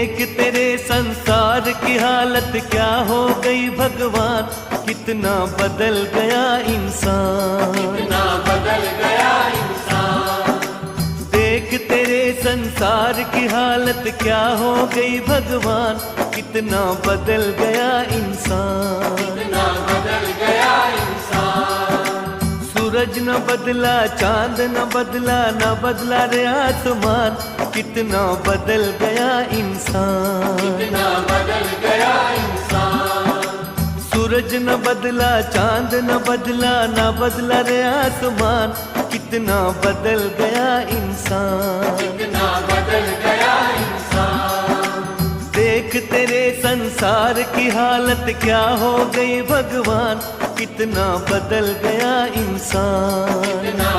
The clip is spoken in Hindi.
देख तेरे संसार की हालत क्या हो गई भगवान, कितना बदल गया इंसान, कितना बदल गया इंसान। देख तेरे संसार की हालत क्या हो गई भगवान, कितना बदल गया इंसान, कितना बदल गया इंसान। सूरज न बदला, चांद न बदला, न बदला रे आसमान, कितना बदल गया इंसान, कितना बदल गया इंसान। सूरज न बदला, चांद न बदला, न बदला रे आसमान, कितना बदल गया इंसान, कितना बदल गया इंसान। देख तेरे संसार की हालत क्या हो गई भगवान, कितना बदल गया इंसान। कितना